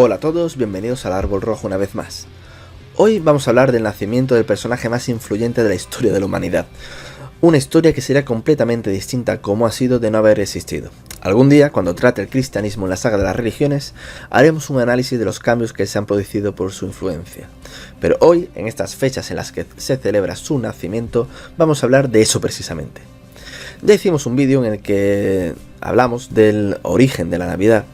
Hola a todos, bienvenidos al Árbol Rojo una vez más. Hoy vamos a hablar del nacimiento del personaje más influyente de la historia de la humanidad. Una historia que será completamente distinta a como ha sido de no haber existido. Algún día, cuando trate el cristianismo en la saga de las religiones, haremos un análisis de los cambios que se han producido por su influencia. Pero hoy, en estas fechas en las que se celebra su nacimiento, vamos a hablar de eso precisamente. Ya hicimos un vídeo en el que hablamos del origen de la Navidad,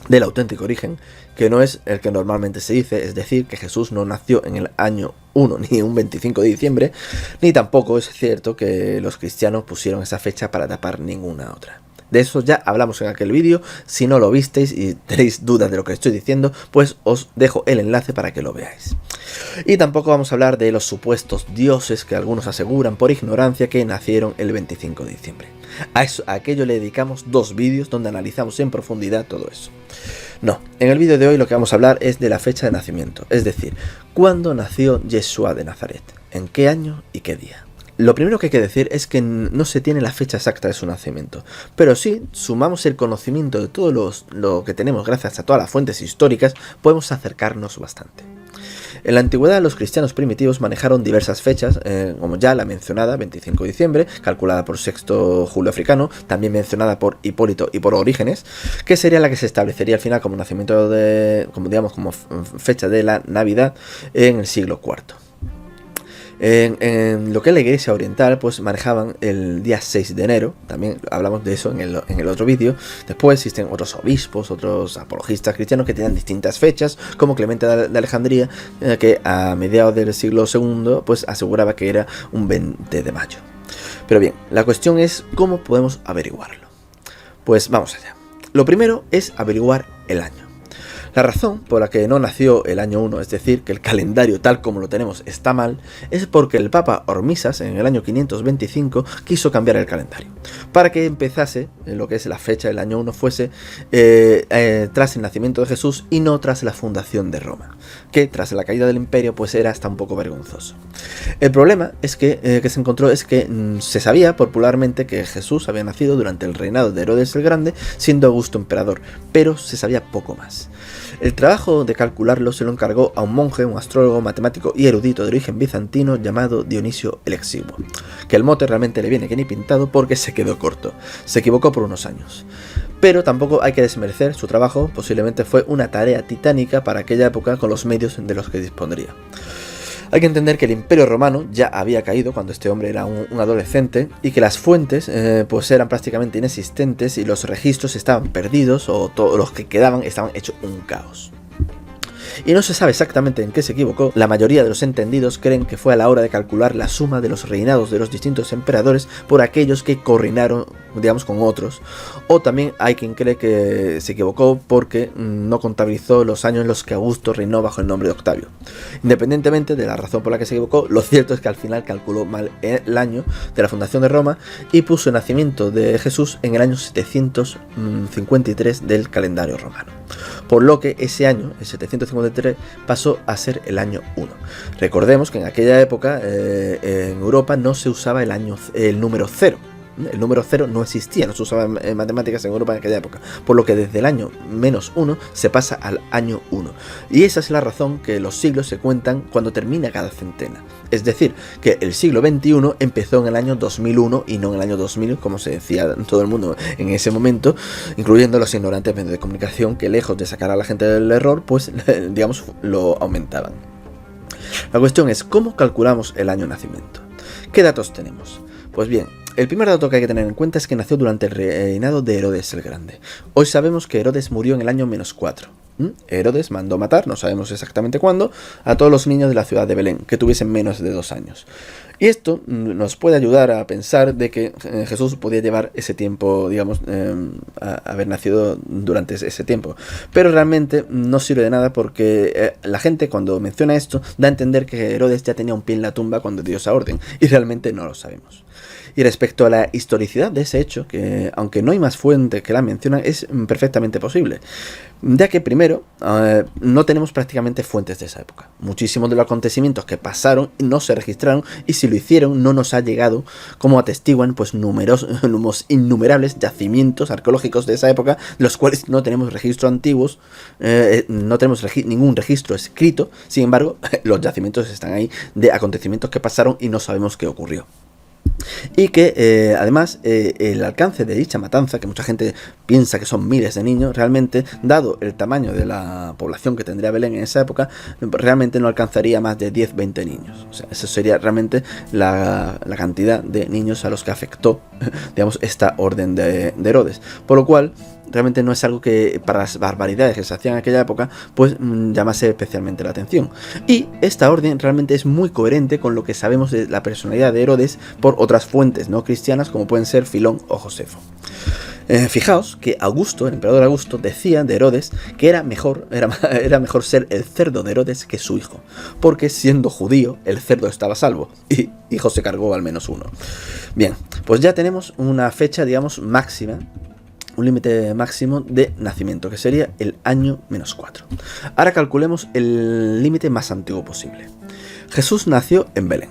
del auténtico origen, que no es el que normalmente se dice, es decir, que Jesús no nació en el año 1 ni un 25 de diciembre, ni tampoco es cierto que los cristianos pusieron esa fecha para tapar ninguna otra. De eso ya hablamos en aquel vídeo. Si no lo visteis y tenéis dudas de lo que estoy diciendo, pues os dejo el enlace para que lo veáis. Y tampoco vamos a hablar de los supuestos dioses que algunos aseguran por ignorancia que nacieron el 25 de diciembre. A aquello le dedicamos 2 vídeos donde analizamos en profundidad todo eso. No, en el vídeo de hoy lo que vamos a hablar es de la fecha de nacimiento, es decir, ¿cuándo nació Yeshua de Nazaret? ¿En qué año y qué día? Lo primero que hay que decir es que no se tiene la fecha exacta de su nacimiento, pero si sumamos el conocimiento de todo lo que tenemos gracias a todas las fuentes históricas, podemos acercarnos bastante. En la antigüedad los cristianos primitivos manejaron diversas fechas, como ya la mencionada 25 de diciembre, calculada por Sexto Julio Africano, también mencionada por Hipólito y por Orígenes, que sería la que se establecería al final como nacimiento como fecha de la Navidad en el siglo IV. En lo que es la Iglesia Oriental, pues manejaban el día 6 de enero, también hablamos de eso en el otro vídeo. Después existen otros obispos, otros apologistas cristianos que tenían distintas fechas, como Clemente de Alejandría, que a mediados del siglo II pues aseguraba que era un 20 de mayo. Pero bien, la cuestión es cómo podemos averiguarlo. Pues vamos allá. Lo primero es averiguar el año. La razón por la que no nació el año 1, es decir, que el calendario tal como lo tenemos está mal, es porque el Papa Hormisdas en el año 525 quiso cambiar el calendario, para que empezase, lo que es la fecha del año 1, fuese tras el nacimiento de Jesús y no tras la fundación de Roma, que tras la caída del imperio pues era hasta un poco vergonzoso. El problema es que se encontró es que se sabía popularmente que Jesús había nacido durante el reinado de Herodes el Grande, siendo Augusto emperador, pero se sabía poco más. El trabajo de calcularlo se lo encargó a un monje, un astrólogo, matemático y erudito de origen bizantino llamado Dionisio el Exiguo, que el mote realmente le viene que ni pintado porque se quedó corto, se equivocó por unos años. Pero tampoco hay que desmerecer su trabajo, posiblemente fue una tarea titánica para aquella época con los medios de los que dispondría. Hay que entender que el Imperio Romano ya había caído cuando este hombre era un adolescente y que las fuentes pues eran prácticamente inexistentes y los registros estaban perdidos o todos los que quedaban estaban hechos un caos. Y no se sabe exactamente en qué se equivocó. La mayoría de los entendidos creen que fue a la hora de calcular la suma de los reinados de los distintos emperadores por aquellos que correinaron, digamos, con otros. O también hay quien cree que se equivocó porque no contabilizó los años en los que Augusto reinó bajo el nombre de Octavio. Independientemente de la razón por la que se equivocó, lo cierto es que al final calculó mal el año de la fundación de Roma y puso el nacimiento de Jesús en el año 753 del calendario romano. Por lo que ese año, el 753, pasó a ser el año 1. Recordemos que en aquella época en Europa no se usaba el número 0. El número 0 no existía, no se usaba en matemáticas en Europa en aquella época, por lo que desde el año -1 se pasa al año 1. Y esa es la razón que los siglos se cuentan cuando termina cada centena. Es decir, que el siglo XXI empezó en el año 2001 y no en el año 2000, como se decía todo el mundo en ese momento, incluyendo los ignorantes medios de comunicación que, lejos de sacar a la gente del error, pues digamos lo aumentaban. La cuestión es, ¿cómo calculamos el año de nacimiento? ¿Qué datos tenemos? Pues bien, el primer dato que hay que tener en cuenta es que nació durante el reinado de Herodes el Grande. Hoy sabemos que Herodes murió en el año -4. Herodes mandó matar, no sabemos exactamente cuándo, a todos los niños de la ciudad de Belén que tuviesen menos de 2 años. Y esto nos puede ayudar a pensar de que Jesús podía llevar ese tiempo, digamos, haber nacido durante ese tiempo. Pero realmente no sirve de nada porque la gente cuando menciona esto da a entender que Herodes ya tenía un pie en la tumba cuando dio esa orden. Y realmente no lo sabemos. Y respecto a la historicidad de ese hecho, que aunque no hay más fuentes que la mencionan, es perfectamente posible. Ya que primero, no tenemos prácticamente fuentes de esa época. Muchísimos de los acontecimientos que pasaron no se registraron, y si lo hicieron no nos ha llegado, como atestiguan pues innumerables yacimientos arqueológicos de esa época, de los cuales no tenemos registros antiguos, no tenemos ningún registro escrito. Sin embargo, los yacimientos están ahí de acontecimientos que pasaron y no sabemos qué ocurrió. Y que además el alcance de dicha matanza, que mucha gente piensa que son miles de niños, realmente, dado el tamaño de la población que tendría Belén en esa época, realmente no alcanzaría más de 10-20 niños. O sea, esa sería realmente la cantidad de niños a los que afectó, digamos, esta orden de Herodes. Por lo cual, realmente no es algo que, para las barbaridades que se hacían en aquella época, pues llamase especialmente la atención. Y esta orden realmente es muy coherente con lo que sabemos de la personalidad de Herodes por otras fuentes no cristianas, como pueden ser Filón o Josefo. Fijaos que Augusto, el emperador Augusto, decía de Herodes que era mejor ser el cerdo de Herodes que su hijo, porque siendo judío el cerdo estaba a salvo, y hijo se cargó al menos uno. Bien, pues ya tenemos una fecha, digamos, máxima, un límite máximo de nacimiento, que sería el año -4. Ahora calculemos el límite más antiguo posible. Jesús nació en Belén,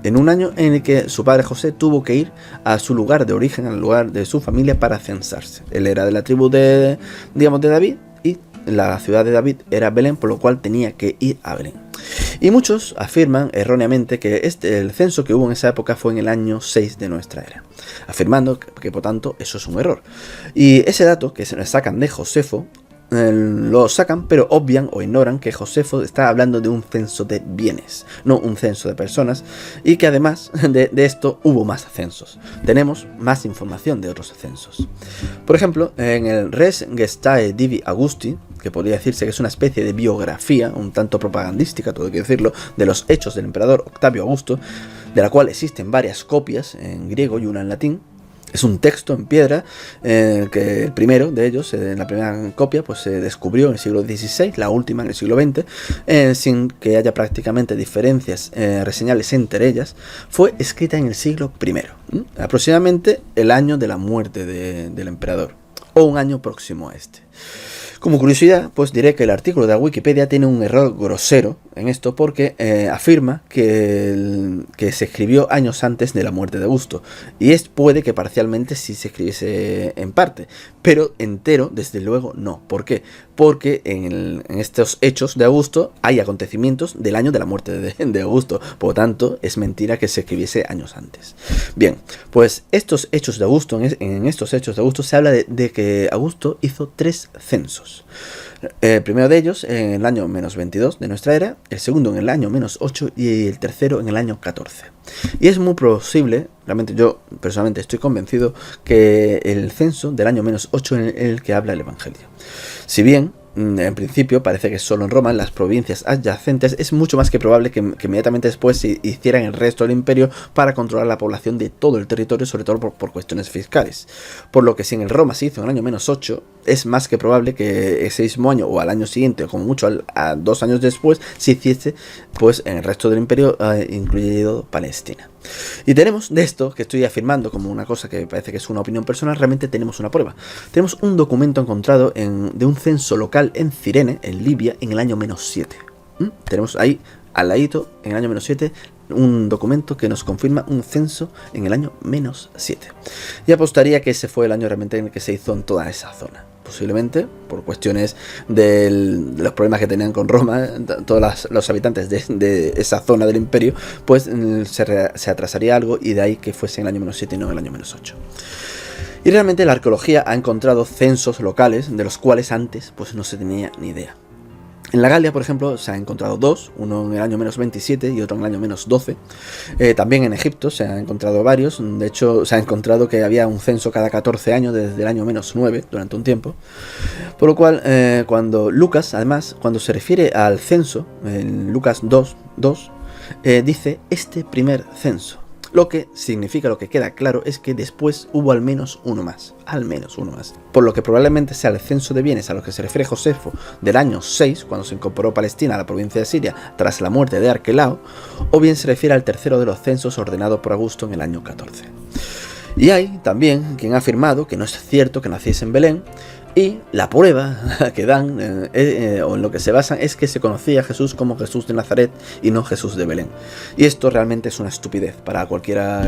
en un año en el que su padre José tuvo que ir a su lugar de origen, al lugar de su familia, para censarse. Él era de la tribu de David, y la ciudad de David era Belén, por lo cual tenía que ir a Belén. Y muchos afirman erróneamente que el censo que hubo en esa época fue en el año 6 de nuestra era, afirmando que por tanto eso es un error. Y ese dato que se le sacan de Josefo, lo sacan, pero obvian o ignoran que Josefo está hablando de un censo de bienes, no un censo de personas, y que además de esto hubo más censos. Tenemos más información de otros censos. Por ejemplo, en el Res Gestae Divi Augusti, que podría decirse que es una especie de biografía, un tanto propagandística, todo hay que decirlo, de los hechos del emperador Octavio Augusto, de la cual existen varias copias en griego y una en latín. Es un texto en piedra, que el primero de ellos, la primera copia, pues se descubrió en el siglo XVI, la última en el siglo XX, sin que haya prácticamente diferencias reseñables entre ellas. Fue escrita en el siglo I, aproximadamente el año de la muerte del emperador, o un año próximo a este. Como curiosidad, pues diré que el artículo de la Wikipedia tiene un error grosero en esto, porque afirma que se escribió años antes de la muerte de Augusto, y puede que parcialmente sí se escribiese en parte, pero entero desde luego no. ¿Por qué? Porque en estos hechos de Augusto hay acontecimientos del año de la muerte de Augusto, por lo tanto es mentira que se escribiese años antes. Bien, pues estos hechos de Augusto, en estos hechos de Augusto se habla de que Augusto hizo 3 censos. El primero de ellos en el año -22 de nuestra era, el segundo en el año -8 y el tercero en el año 14. Y es muy posible, realmente yo personalmente estoy convencido, que el censo del año -8 es el que habla el Evangelio. Si bien en principio parece que solo en Roma, en las provincias adyacentes, es mucho más que probable que inmediatamente después se hicieran el resto del imperio para controlar la población de todo el territorio, sobre todo por cuestiones fiscales. Por lo que si en el Roma se hizo en el año -8, es más que probable que ese mismo año o al año siguiente, o como mucho a 2 años después, se hiciese pues en el resto del imperio, incluido Palestina. Y tenemos de esto, que estoy afirmando como una cosa que parece que es una opinión personal, realmente tenemos una prueba. Tenemos un documento encontrado de un censo local en Cirene, en Libia, en el año -7. Tenemos ahí, al ladito, en el año -7, un documento que nos confirma un censo en el año -7. Y apostaría que ese fue el año realmente en el que se hizo en toda esa zona. Posiblemente por cuestiones de los problemas que tenían con Roma, todos los habitantes de esa zona del imperio, pues se atrasaría algo, y de ahí que fuese en el año -7 y no en el año -8. Y realmente la arqueología ha encontrado censos locales de los cuales antes pues no se tenía ni idea. En la Galia, por ejemplo, se han encontrado 2, uno en el año -27 y otro en el año -12. También en Egipto se han encontrado varios. De hecho, se ha encontrado que había un censo cada 14 años desde el año -9 durante un tiempo. Por lo cual, cuando Lucas, además, cuando se refiere al censo, en Lucas 2, dice este primer censo. Lo que significa, lo que queda claro, es que después hubo al menos uno más. Por lo que probablemente sea el censo de bienes a los que se refiere Josefo del año 6, cuando se incorporó Palestina a la provincia de Siria tras la muerte de Arquelao, o bien se refiere al tercero de los censos ordenado por Augusto en el año 14. Y hay también quien ha afirmado que no es cierto que naciese en Belén, y la prueba que dan, o en lo que se basan, es que se conocía a Jesús como Jesús de Nazaret y no Jesús de Belén. Y esto realmente es una estupidez. Para cualquiera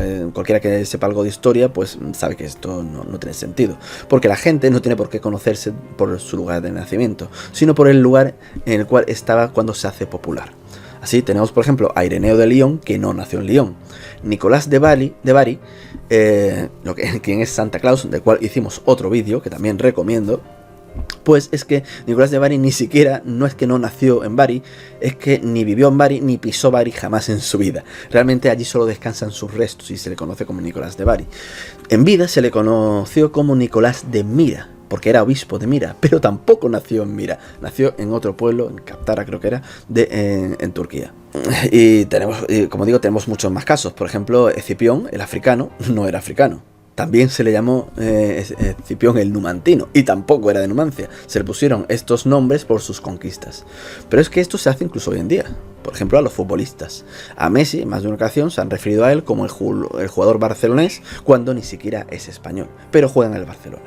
que sepa algo de historia, pues sabe que esto no tiene sentido. Porque la gente no tiene por qué conocerse por su lugar de nacimiento, sino por el lugar en el cual estaba cuando se hace popular. Así tenemos, por ejemplo, a Ireneo de Lyon, que no nació en Lyon. Nicolás de Bari, quien es Santa Claus, del cual hicimos otro vídeo, que también recomiendo. Pues es que Nicolás de Bari ni siquiera, no es que no nació en Bari, es que ni vivió en Bari, ni pisó Bari jamás en su vida. Realmente allí solo descansan sus restos y se le conoce como Nicolás de Bari. En vida se le conoció como Nicolás de Mira, porque era obispo de Mira, pero tampoco nació en Mira, nació en otro pueblo, en Kaptara creo que era, en Turquía. Y como digo, tenemos muchos más casos. Por ejemplo, Escipión, el africano, no era africano. También se le llamó Escipión el Numantino, y tampoco era de Numancia. Se le pusieron estos nombres por sus conquistas. Pero es que esto se hace incluso hoy en día. Por ejemplo, a los futbolistas. A Messi, en más de una ocasión, se han referido a él como el jugador barcelonés, cuando ni siquiera es español, pero juega en el Barcelona.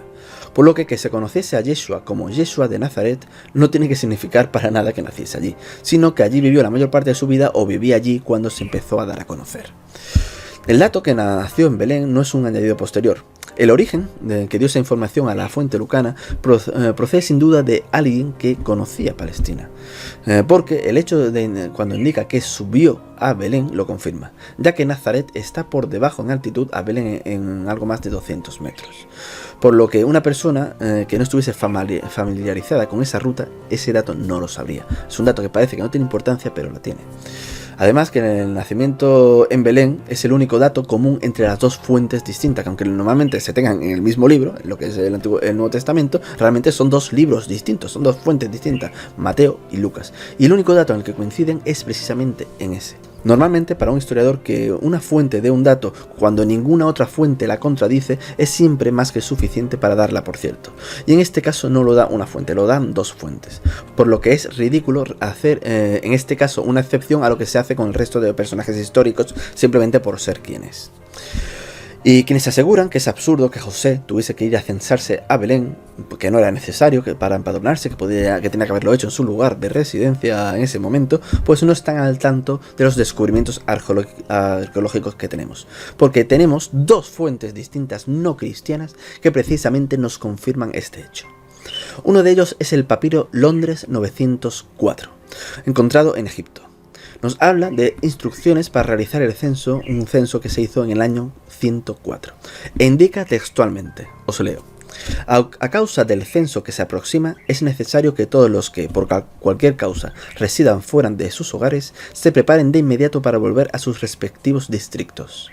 Por lo que se conociese a Yeshua como Yeshua de Nazaret no tiene que significar para nada que naciese allí, sino que allí vivió la mayor parte de su vida o vivía allí cuando se empezó a dar a conocer. El dato que nació en Belén no es un añadido posterior. El origen que dio esa información a la fuente lucana procede sin duda de alguien que conocía Palestina, porque el hecho de cuando indica que subió a Belén lo confirma, ya que Nazaret está por debajo en altitud a Belén en algo más de 200 metros. Por lo que una persona que no estuviese familiarizada con esa ruta, ese dato no lo sabría. Es un dato que parece que no tiene importancia, pero la tiene. Además que el nacimiento en Belén es el único dato común entre las dos fuentes distintas, que aunque normalmente se tengan en el mismo libro, lo que es el Nuevo Testamento, realmente son dos libros distintos, son dos fuentes distintas, Mateo y Lucas. Y el único dato en el que coinciden es precisamente en ese. Normalmente, para un historiador, que una fuente dé un dato cuando ninguna otra fuente la contradice es siempre más que suficiente para darla por cierto. Y en este caso no lo da una fuente, lo dan dos fuentes. Por lo que es ridículo hacer en este caso una excepción a lo que se hace con el resto de personajes históricos simplemente por ser quien es. Y quienes aseguran que es absurdo que José tuviese que ir a censarse a Belén, que no era necesario para empadronarse, que tenía que haberlo hecho en su lugar de residencia en ese momento, pues no están al tanto de los descubrimientos arqueológicos que tenemos. Porque tenemos dos fuentes distintas no cristianas que precisamente nos confirman este hecho. Uno de ellos es el papiro Londres 904, encontrado en Egipto. Nos habla de instrucciones para realizar el censo, un censo que se hizo en el año 104. E indica textualmente, os leo: a causa del censo que se aproxima, es necesario que todos los que, por cualquier causa, residan fuera de sus hogares, se preparen de inmediato para volver a sus respectivos distritos,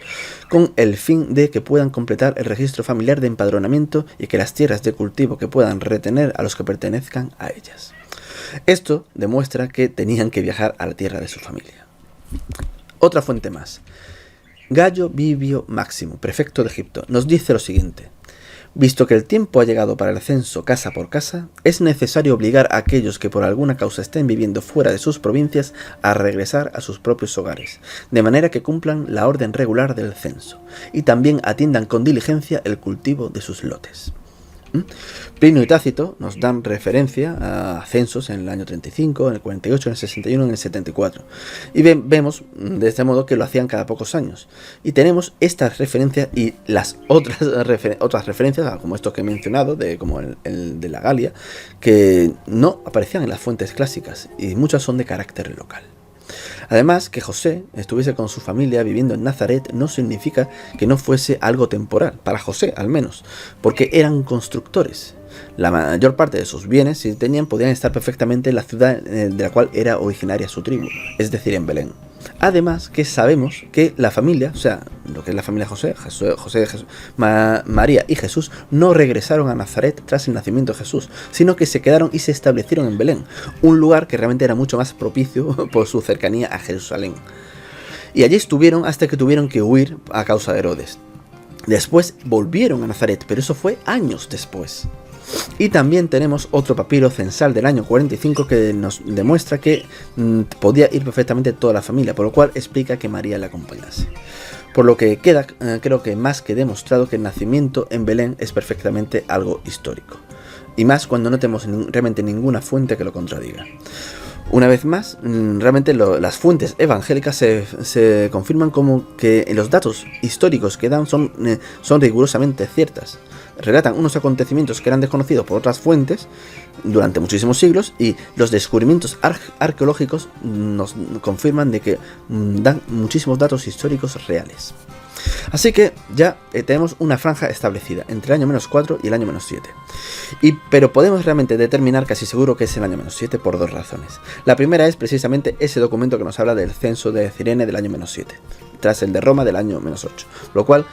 con el fin de que puedan completar el registro familiar de empadronamiento y que las tierras de cultivo que puedan retener a los que pertenezcan a ellas. Esto demuestra que tenían que viajar a la tierra de su familia. Otra fuente más. Gallo Vivio Máximo, prefecto de Egipto, nos dice lo siguiente: visto que el tiempo ha llegado para el censo casa por casa, es necesario obligar a aquellos que por alguna causa estén viviendo fuera de sus provincias a regresar a sus propios hogares, de manera que cumplan la orden regular del censo, y también atiendan con diligencia el cultivo de sus lotes. Plinio y Tácito nos dan referencia a censos en el año 35, en el 48, en el 61, en el 74. Y vemos de este modo que lo hacían cada pocos años. Y tenemos estas referencias y las otras referencias, como estos que he mencionado, como el de la Galia, que no aparecían en las fuentes clásicas y muchas son de carácter local. Además, que José estuviese con su familia viviendo en Nazaret no significa que no fuese algo temporal, para José al menos, porque eran constructores. La mayor parte de sus bienes, si tenían, podían estar perfectamente en la ciudad de la cual era originaria su tribu, es decir, en Belén. Además, que sabemos que la familia, o sea, lo que es la familia María y Jesús, no regresaron a Nazaret tras el nacimiento de Jesús, sino que se quedaron y se establecieron en Belén, un lugar que realmente era mucho más propicio por su cercanía a Jerusalén. Y allí estuvieron hasta que tuvieron que huir a causa de Herodes. Después volvieron a Nazaret, pero eso fue años después. Y también tenemos otro papiro censal del año 45 que nos demuestra que podía ir perfectamente toda la familia, por lo cual explica que María le acompañase. Por lo que queda, creo que más que demostrado que el nacimiento en Belén es perfectamente algo histórico. Y más cuando no tenemos realmente ninguna fuente que lo contradiga. Una vez más, realmente las fuentes evangélicas se confirman como que los datos históricos que dan son rigurosamente ciertas. Relatan unos acontecimientos que eran desconocidos por otras fuentes durante muchísimos siglos, y los descubrimientos arqueológicos nos confirman de que dan muchísimos datos históricos reales. Así que ya tenemos una franja establecida entre el año -4 y el año -7. Pero podemos realmente determinar casi seguro que es el año -7 por dos razones. La primera es precisamente ese documento que nos habla del censo de Cirene del año -7, tras el de Roma del año -8, lo cual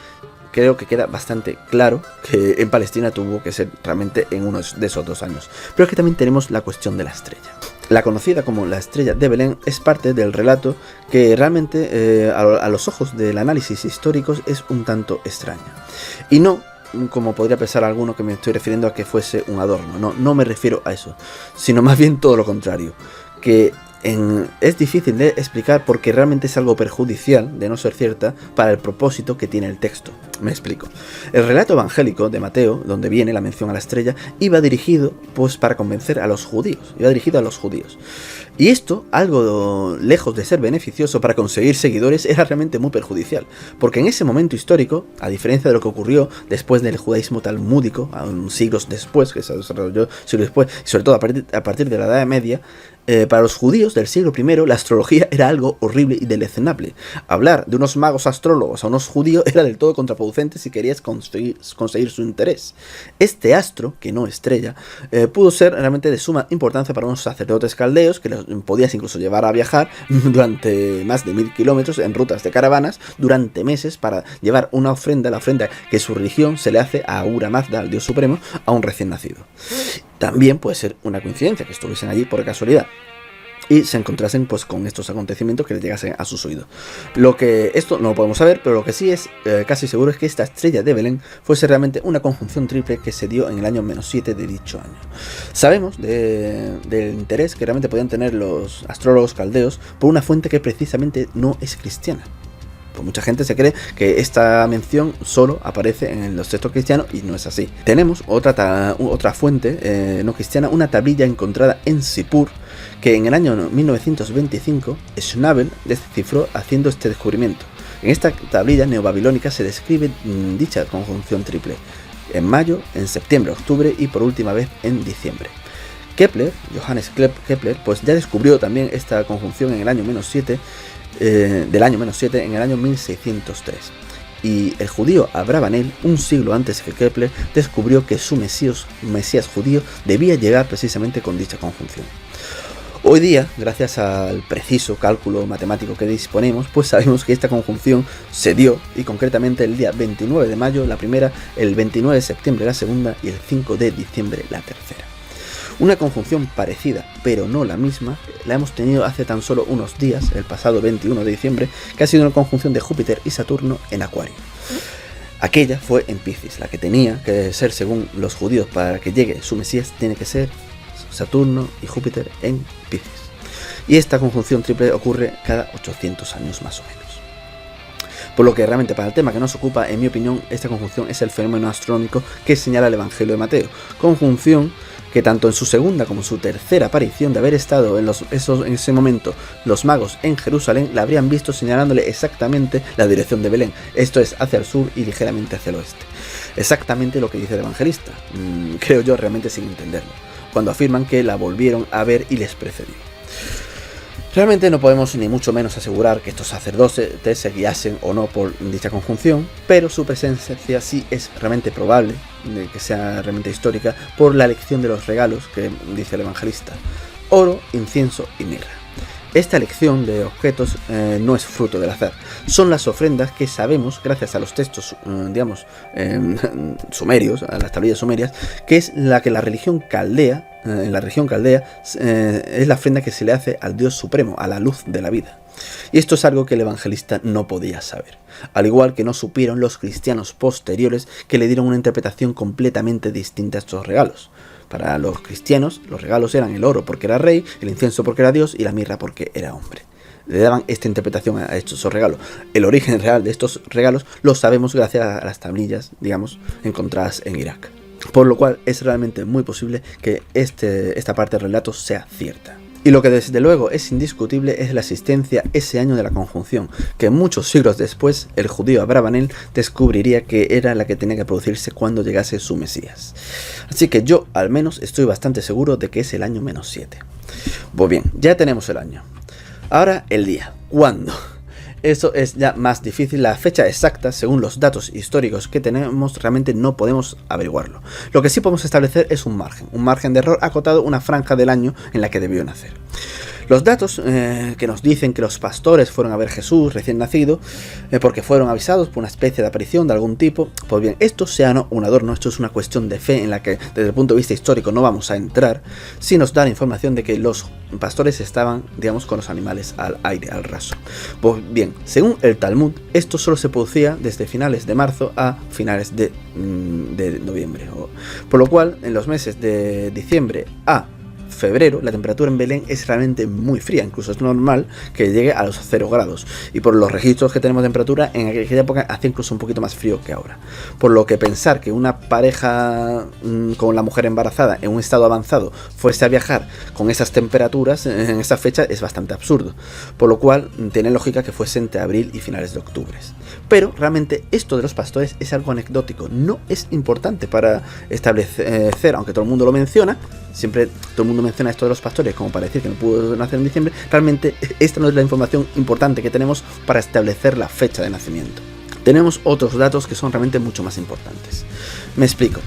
creo que queda bastante claro que en Palestina tuvo que ser realmente en uno de esos 2 años. Pero es que también tenemos la cuestión de la estrella. La conocida como la estrella de Belén es parte del relato que realmente a los ojos del análisis históricos es un tanto extraña. Y no, como podría pensar alguno, que me estoy refiriendo a que fuese un adorno. No me refiero a eso, sino más bien todo lo contrario. Que es difícil de explicar porque realmente es algo perjudicial, de no ser cierta, para el propósito que tiene el texto. Me explico. El relato evangélico de Mateo, donde viene la mención a la estrella, iba dirigido pues para convencer a los judíos. Y esto, algo lejos de ser beneficioso para conseguir seguidores, era realmente muy perjudicial, porque en ese momento histórico, a diferencia de lo que ocurrió después del judaísmo talmúdico, siglos después, que se desarrolló siglos después, y sobre todo a partir de la Edad Media, para los judíos del siglo I la astrología era algo horrible y deleznable. Hablar de unos magos astrólogos a unos judíos era del todo contraproducente si querías conseguir su interés. Este astro, que no estrella, pudo ser realmente de suma importancia para unos sacerdotes caldeos que los podías incluso llevar a viajar durante más de 1000 kilómetros en rutas de caravanas durante meses para llevar una ofrenda, la ofrenda que su religión se le hace a Ahura Mazda, al dios supremo, a un recién nacido. También puede ser una coincidencia que estuviesen allí por casualidad y se encontrasen pues con estos acontecimientos que les llegasen a sus oídos. Esto no lo podemos saber, pero lo que sí es casi seguro es que esta estrella de Belén fuese realmente una conjunción triple que se dio en el año -7 de dicho año. Sabemos del interés que realmente podían tener los astrólogos caldeos por una fuente que precisamente no es cristiana. Pues mucha gente se cree que esta mención solo aparece en los textos cristianos y no es así. Tenemos otra fuente no cristiana, una tablilla encontrada en Sipur, que en el año 1925 Schnabel descifró haciendo este descubrimiento. En esta tablilla neobabilónica se describe dicha conjunción triple, en mayo, en septiembre, octubre y por última vez en diciembre. Johannes Kepler, pues ya descubrió también esta conjunción en el año -7, en el año 1603. Y el judío Abravanel, un siglo antes que Kepler, descubrió que su Mesías judío debía llegar precisamente con dicha conjunción. Hoy día, gracias al preciso cálculo matemático que disponemos, pues sabemos que esta conjunción se dio, y concretamente el día 29 de mayo la primera, el 29 de septiembre la segunda y el 5 de diciembre la tercera. Una conjunción parecida, pero no la misma, la hemos tenido hace tan solo unos días, el pasado 21 de diciembre, que ha sido una conjunción de Júpiter y Saturno en Acuario. Aquella fue en Piscis, la que tenía que ser, según los judíos, para que llegue su Mesías, tiene que ser Saturno y Júpiter en Piscis. Y esta conjunción triple ocurre cada 800 años más o menos. Por lo que realmente para el tema que nos ocupa, en mi opinión, esta conjunción es el fenómeno astronómico que señala el Evangelio de Mateo. Conjunción que tanto en su segunda como en su tercera aparición de haber estado en ese momento los magos en Jerusalén, la habrían visto señalándole exactamente la dirección de Belén, esto es hacia el sur y ligeramente hacia el oeste. Exactamente lo que dice el evangelista, creo yo realmente sin entenderlo, cuando afirman que la volvieron a ver y les precedió. Realmente no podemos ni mucho menos asegurar que estos sacerdotes se guiasen o no por dicha conjunción, pero su presencia sí es realmente probable, de que sea realmente histórica, por la elección de los regalos que dice el evangelista: oro, incienso y mirra. Esta elección de objetos no es fruto del azar, son las ofrendas que sabemos, gracias a los textos, sumerios, a las tablillas sumerias, que es la que la religión caldea, en la región caldea, es la ofrenda que se le hace al Dios Supremo, a la luz de la vida. Y esto es algo que el evangelista no podía saber, al igual que no supieron los cristianos posteriores, que le dieron una interpretación completamente distinta a estos regalos. Para los cristianos, los regalos eran el oro porque era rey, el incienso porque era Dios y la mirra porque era hombre. le daban esta interpretación a estos regalos. El origen real de estos regalos lo sabemos gracias a las tablillas, digamos, encontradas en Irak. Por lo cual es realmente muy posible que esta parte del relato sea cierta. Y lo que desde luego es indiscutible es la existencia ese año de la conjunción, que muchos siglos después el judío Abravanel descubriría que era la que tenía que producirse cuando llegase su Mesías. Así que yo al menos estoy bastante seguro de que es el año -7. Pues bien, ya tenemos el año. Ahora el día. ¿Cuándo? Eso es ya más difícil. La fecha exacta, según los datos históricos que tenemos, realmente no podemos averiguarlo. Lo que sí podemos establecer es un margen de error acotado, una franja del año en la que debió nacer. Los datos que nos dicen que los pastores fueron a ver Jesús recién nacido porque fueron avisados por una especie de aparición de algún tipo, pues bien, esto sea no un adorno, esto es una cuestión de fe en la que desde el punto de vista histórico no vamos a entrar, si nos da la información de que los pastores estaban, digamos, con los animales al aire, al raso. Pues bien, según el Talmud, esto solo se producía desde finales de marzo a finales de noviembre, por lo cual en los meses de diciembre a febrero la temperatura en Belén es realmente muy fría, incluso es normal que llegue a los 0 grados, y por los registros que tenemos de temperatura en aquella época hacía incluso un poquito más frío que ahora, por lo que pensar que una pareja con la mujer embarazada en un estado avanzado fuese a viajar con esas temperaturas en esa fecha es bastante absurdo, por lo cual tiene lógica que fuese entre abril y finales de octubre. Pero realmente esto de los pastores es algo anecdótico, no es importante para establecer, aunque todo el mundo lo menciona, siempre todo el mundo menciona esto de los pastores como para decir que no pudo nacer en diciembre, realmente esta no es la información importante que tenemos para establecer la fecha de nacimiento. Tenemos otros datos que son realmente mucho más importantes. Me explico.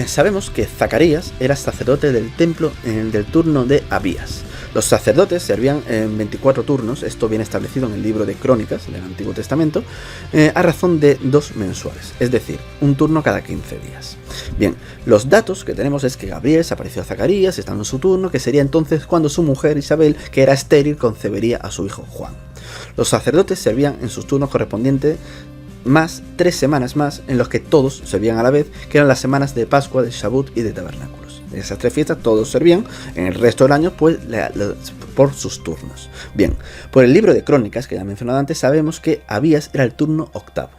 Sabemos que Zacarías era sacerdote del templo del turno de Abías. Los sacerdotes servían en 24 turnos, esto viene establecido en el libro de Crónicas del Antiguo Testamento, a razón de 2 mensuales, es decir, un turno cada 15 días. Bien, los datos que tenemos es que Gabriel se apareció a Zacarías, estando en su turno, que sería entonces cuando su mujer Isabel, que era estéril, concebería a su hijo Juan. Los sacerdotes servían en sus turnos correspondientes más 3 semanas más, en los que todos servían a la vez, que eran las semanas de Pascua, de Shavuot y de Tabernáculos. En esas 3 fiestas todos servían, en el resto del año pues por sus turnos. Bien, por el libro de Crónicas que ya he mencionado antes, sabemos que Abías era el turno octavo.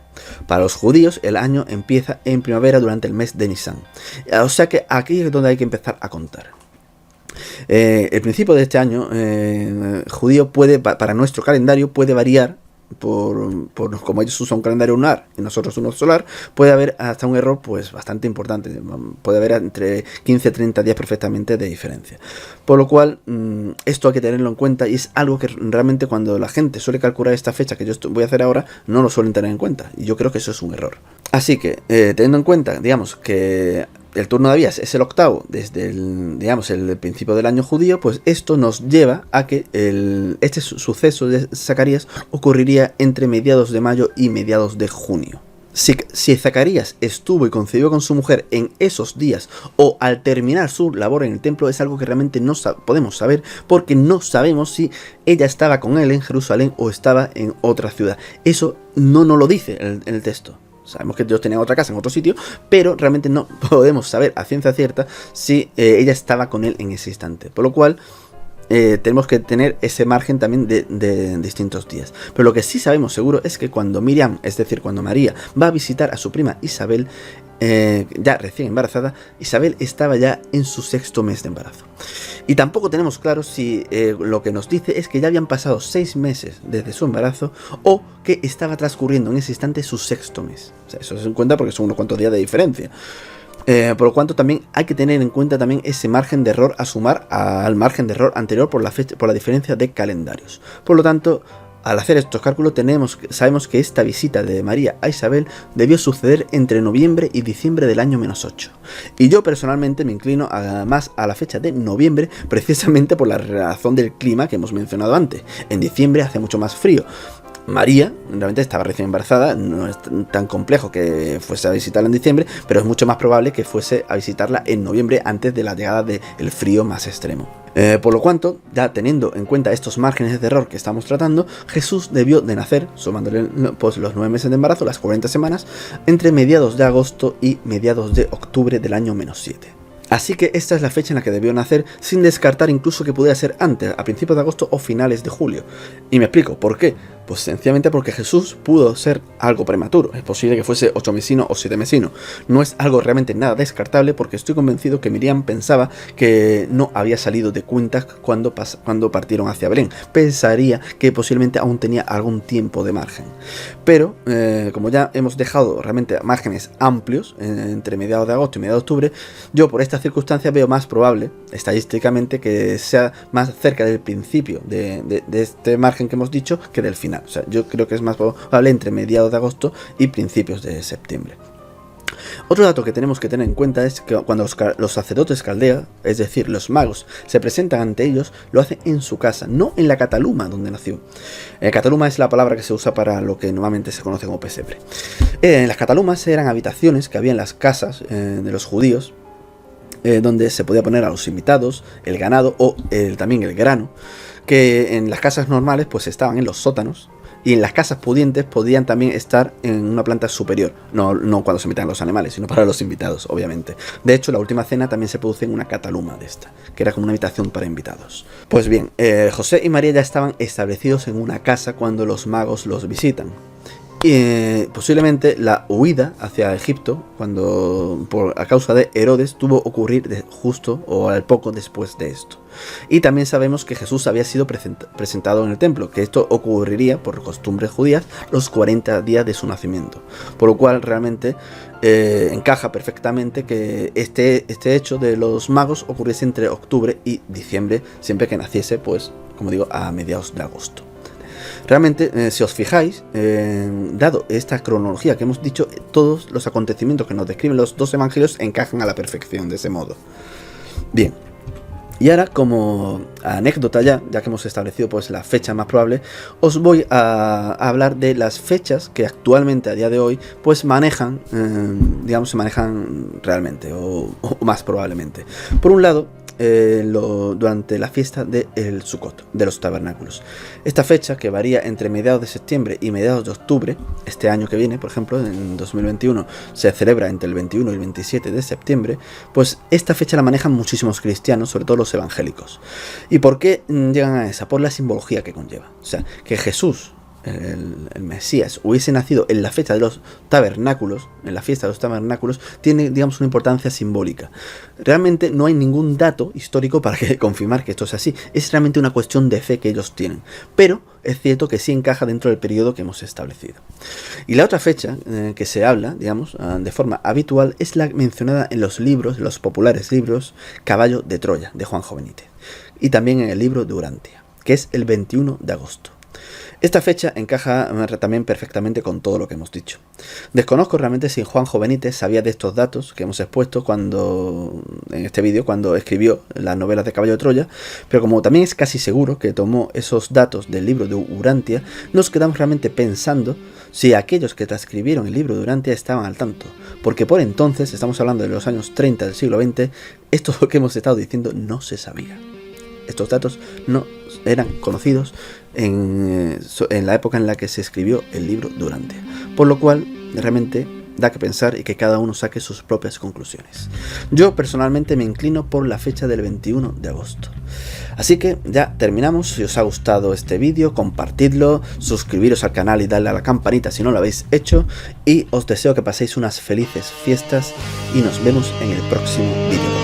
Para los judíos el año empieza en primavera durante el mes de Nisan, o sea que aquí es donde hay que empezar a contar. El principio de este año judío puede, para nuestro calendario, puede variar por como ellos usan un calendario lunar y nosotros uno solar, puede haber hasta un error pues bastante importante, puede haber entre 15 y 30 días perfectamente de diferencia, por lo cual esto hay que tenerlo en cuenta, y es algo que realmente cuando la gente suele calcular esta fecha que yo voy a hacer ahora, no lo suelen tener en cuenta, y yo creo que eso es un error. Así que teniendo en cuenta, digamos, que el turno de Abías es el octavo desde el principio del año judío, pues esto nos lleva a que este suceso de Zacarías ocurriría entre mediados de mayo y mediados de junio. Si Zacarías estuvo y concibió con su mujer en esos días o al terminar su labor en el templo, es algo que realmente no podemos saber, porque no sabemos si ella estaba con él en Jerusalén o estaba en otra ciudad. Eso no nos lo dice el texto. Sabemos que Dios tenía otra casa en otro sitio, pero realmente no podemos saber a ciencia cierta si ella estaba con él en ese instante. Por lo cual tenemos que tener ese margen también de distintos días. Pero lo que sí sabemos seguro es que cuando Miriam, es decir, cuando María va a visitar a su prima Isabel, ya recién embarazada, Isabel estaba ya en su 6º mes de embarazo. Y tampoco tenemos claro si lo que nos dice es que ya habían pasado 6 meses desde su embarazo o que estaba transcurriendo en ese instante su 6º mes. O sea, eso se cuenta porque son unos cuantos días de diferencia. Por lo cuanto también hay que tener en cuenta también ese margen de error a sumar al margen de error anterior por la diferencia de calendarios. Por lo tanto, al hacer estos cálculos sabemos que esta visita de María a Isabel debió suceder entre noviembre y diciembre del año -8. Y yo personalmente me inclino más a la fecha de noviembre, precisamente por la razón del clima que hemos mencionado antes. En diciembre hace mucho más frío. María realmente estaba recién embarazada, no es tan complejo que fuese a visitarla en diciembre, pero es mucho más probable que fuese a visitarla en noviembre antes de la llegada del frío más extremo. Por lo cuanto, ya teniendo en cuenta estos márgenes de error que estamos tratando, Jesús debió de nacer, sumándole pues, los 9 meses de embarazo, las 40 semanas, entre mediados de agosto y mediados de octubre del año -7. Así que esta es la fecha en la que debió nacer, sin descartar incluso que pudiera ser antes, a principios de agosto o finales de julio. Y me explico, ¿por qué? Pues sencillamente porque Jesús pudo ser algo prematuro. Es posible que fuese 8 mesino o 7 mesino. No es algo realmente nada descartable, porque estoy convencido que Miriam pensaba que no había salido de cuentas cuando partieron hacia Belén. Pensaría que posiblemente aún tenía algún tiempo de margen. Pero, como ya hemos dejado realmente márgenes amplios entre mediados de agosto y mediados de octubre, yo por esta circunstancia veo más probable, estadísticamente, que sea más cerca del principio de este margen que hemos dicho que del final. O sea, yo creo que es más probable entre mediados de agosto y principios de septiembre. Otro dato que tenemos que tener en cuenta es que cuando los sacerdotes caldea, es decir, los magos, se presentan ante ellos, lo hacen en su casa, no en la cataluma donde nació. Cataluma es la palabra que se usa para lo que normalmente se conoce como pesebre. Las catalumas eran habitaciones que había en las casas de los judíos, donde se podía poner a los invitados, el ganado o también el grano, que en las casas normales pues estaban en los sótanos, y en las casas pudientes podían también estar en una planta superior, no cuando se metían los animales, sino para los invitados, obviamente. De hecho, la última cena también se produce en una cataluma de esta, que era como una habitación para invitados. Pues bien, José y María ya estaban establecidos en una casa cuando los magos los visitan. Posiblemente la huida hacia Egipto, a causa de Herodes, tuvo que ocurrir justo o al poco después de esto. Y también sabemos que Jesús había sido presentado en el templo, que esto ocurriría por costumbres judías los 40 días de su nacimiento, por lo cual realmente encaja perfectamente que este hecho de los magos ocurriese entre octubre y diciembre, siempre que naciese, pues, como digo, a mediados de agosto. Realmente, si os fijáis, dado esta cronología que hemos dicho, todos los acontecimientos que nos describen los dos evangelios encajan a la perfección de ese modo. Bien, y ahora, como anécdota ya que hemos establecido pues la fecha más probable, os voy a hablar de las fechas que actualmente a día de hoy pues manejan, se manejan realmente o más probablemente. Por un lado, durante la fiesta del Sukkot, de los tabernáculos. Esta fecha, que varía entre mediados de septiembre y mediados de octubre, este año que viene, por ejemplo, en 2021, se celebra entre el 21 y el 27 de septiembre, pues esta fecha la manejan muchísimos cristianos, sobre todo los evangélicos. ¿Y por qué llegan a esa? Por la simbología que conlleva. O sea, que Jesús, el Mesías, hubiese nacido en la fecha de los tabernáculos, en la fiesta de los tabernáculos, tiene, digamos, una importancia simbólica. Realmente no hay ningún dato histórico para confirmar que esto es así. Es realmente una cuestión de fe que ellos tienen. Pero es cierto que sí encaja dentro del periodo que hemos establecido. Y la otra fecha que se habla, digamos, de forma habitual, es la mencionada en los libros, los populares libros Caballo de Troya, de Juanjo Benítez. Y también en el libro de Urantia, que es el 21 de agosto. Esta fecha encaja también perfectamente con todo lo que hemos dicho. Desconozco realmente si Juanjo Benítez sabía de estos datos que hemos expuesto en este vídeo, cuando escribió las novelas de Caballo de Troya, pero como también es casi seguro que tomó esos datos del libro de Urantia, nos quedamos realmente pensando si aquellos que transcribieron el libro de Urantia estaban al tanto, porque por entonces, estamos hablando de los años 30 del siglo XX, esto que hemos estado diciendo no se sabía. Estos datos no eran conocidos en la época en la que se escribió el libro de Urantia, por lo cual realmente da que pensar y que cada uno saque sus propias conclusiones. Yo personalmente me inclino por la fecha del 21 de agosto. Así que ya terminamos. Si os ha gustado este vídeo, compartidlo, suscribiros al canal y darle a la campanita si no lo habéis hecho, y os deseo que paséis unas felices fiestas y nos vemos en el próximo vídeo.